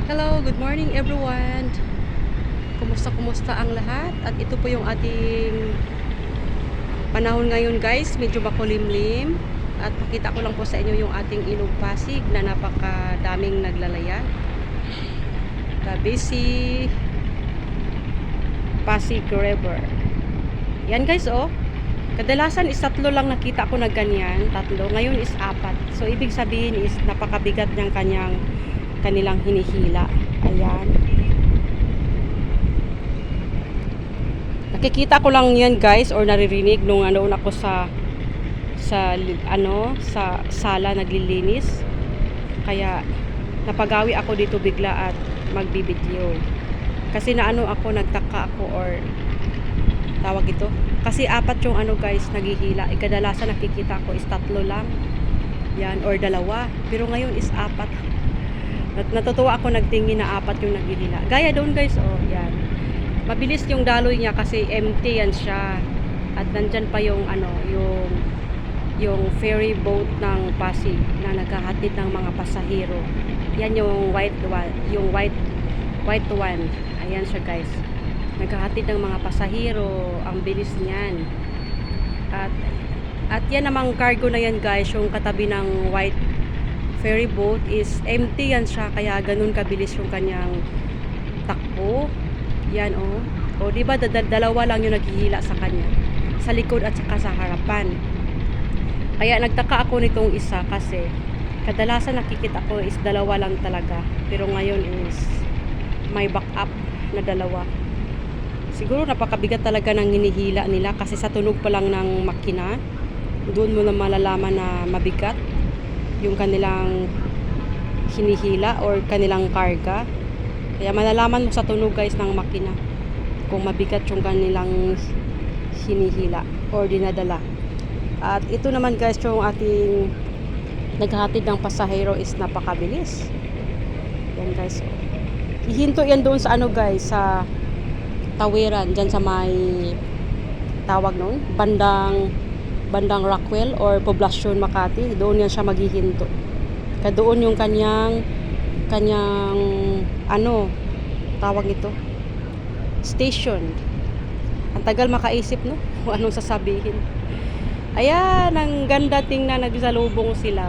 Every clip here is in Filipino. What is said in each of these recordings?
Hello, good morning everyone. Kumusta ang lahat? At ito po yung ating panahon ngayon guys, medyo makulimlim. At pakita ko lang po sa inyo yung ating ilog Pasig na napakadaming naglalaya. The busy Pasig River. Yan guys oh. Kadalasan is tatlo lang nakita ko na ganyan, tatlo. Ngayon is apat. So ibig sabihin is napakabigat niyang kanilang hinihila. Ayan. Nakikita ko lang yan guys or naririnig nung ano ako sa sala naglilinis. Kaya napagawi ako dito bigla at magbibideo. Kasi nagtaka ako or tawag ito. Kasi apat yung guys naghihila. Kadalasan nakikita ko is tatlo lang. Yan or dalawa. Pero ngayon is apat. Natutuwa ako nagtingin na apat yung naghihila. Gaya doon guys, oh, yan. Mabilis yung daloy niya kasi empty yan siya. At nandyan pa yung yung ferry boat ng Pasig na naghahatid ng mga pasahero. Yan yung white one. Ayan siya guys. Naghahatid ng mga pasahero. Ang bilis niyan. At yan namang cargo na yan guys, yung katabi ng white ferry boat is empty yan siya, kaya ganun kabilis yung kanyang takbo. Yan oh. O di ba dalawa lang yung naghihila sa kanya, sa likod at saka sa harapan. Kaya nagtaka ako nitong isa kasi kadalasan nakikita ko is dalawa lang talaga, pero ngayon is may backup na dalawa. Siguro napakabigat talaga ng hinihila nila kasi sa tunog pa lang ng makina doon mo na malalaman na mabigat yung kanilang hinihila or kanilang karga. Kaya malalaman mo sa tunog guys ng makina kung mabigat yung kanilang hinihila or dinadala. At ito naman guys yung ating naghahatid ng pasahero is napakabilis. Yan guys. Ihinto yan doon sa guys, sa tawiran dyan sa may tawag noon, bandang Rockwell or Poblacion Makati. Doon yan siya maghihinto. Kaya doon yung kanyang tawag ito, station. Ang tagal makaisip no kung anong sasabihin. Ayan, ang ganda tingnan, nagsalubong sila.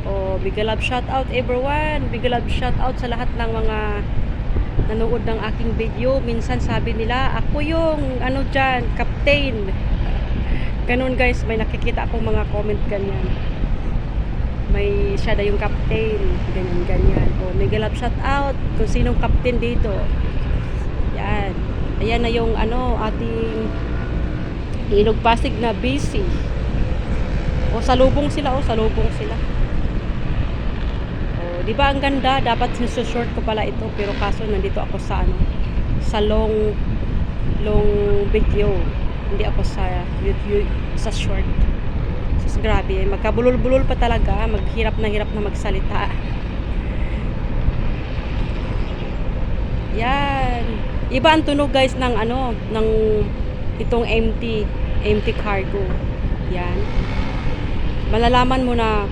Oh, big love shout out everyone. Big love shout out sa lahat ng mga nanood ng aking video. Minsan sabi nila ako yung dyan, captain. Ganun guys, may nakikita akong mga comment ganyan. May siya na yung captain, ganyan. O, may galap shout out kung sinong captain dito. Yan. Ayan na yung ating Ilog Pasig na busy. O, salubong sila. O, di ba ang ganda? Dapat short ko pala ito, pero kaso nandito ako sa sa long video. Hindi ako sa short. So, grabe, magkabulol-bulol pa talaga, hirap na magsalita. Yan. Iba ang tunog guys ng ng itong empty cargo. Yan. Malalaman mo na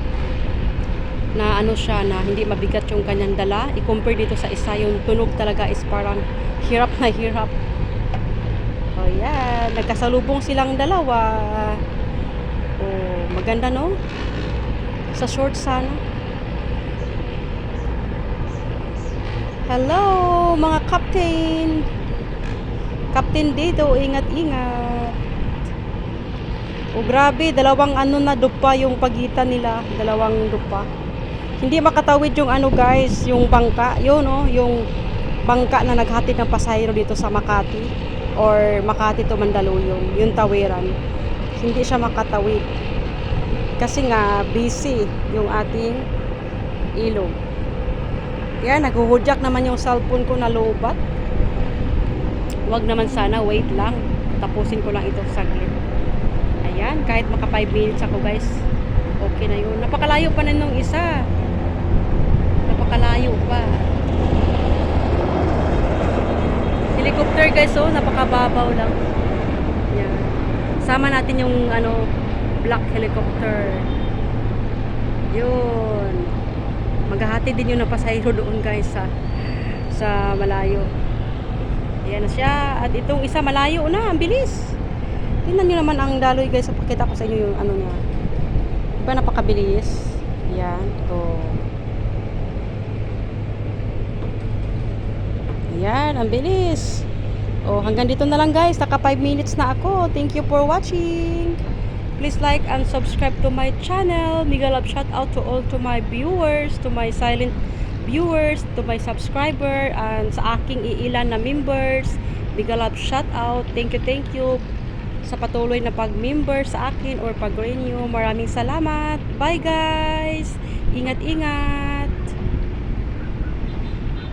siya, na hindi mabigat yung kanyang dala. I-compare dito sa isa, yung tunog talaga is parang hirap na hirap. Oh, yan. Nagkasalubong silang dalawa. Oh, maganda no? Sa short sana. Hello, mga captain. Captain dito, ingat-ingat. Oh, grabe. Dalawang na dupa yung pagitan nila. Dalawang dupa. Hindi makatawid yung guys, yung bangka. Yun oh, yung bangka na naghatid ng pasahero dito sa Makati. Or Makati to Mandaluyong, yung tawiran, hindi siya makatawid kasi nga busy yung ating ilog. Yan, naghuhudyak naman yung cellphone ko na lobat. Wag naman sana, wait lang, tapusin ko lang ito saglit. Ayan, kahit maka 5 minutes ako guys, okay na yun. Napakalayo pa na nung isa, napakalayo pa. Helicopter guys, oh, napakababaw lang. Yan. Sama natin yung black helicopter. Yun. Maghahatid din yun ng pasahero doon guys sa malayo. Ayan na siya. At itong isa malayo na, ang bilis. Tingnan nyo naman ang daloy guys. Pakita ko sa inyo yung ano niya. Diba napakabilis? Ayan. Ayan, ang bilis. Hanggang dito na lang guys. Naka 5 minutes na ako. Thank you for watching. Please like and subscribe to my channel. Mega love shout out to all to my viewers, to my silent viewers, to my subscriber, and sa aking iilan na members. Mega love shout out. Thank you sa patuloy na pag-member sa akin or pag-renew. Maraming salamat. Bye guys. Ingat-ingat.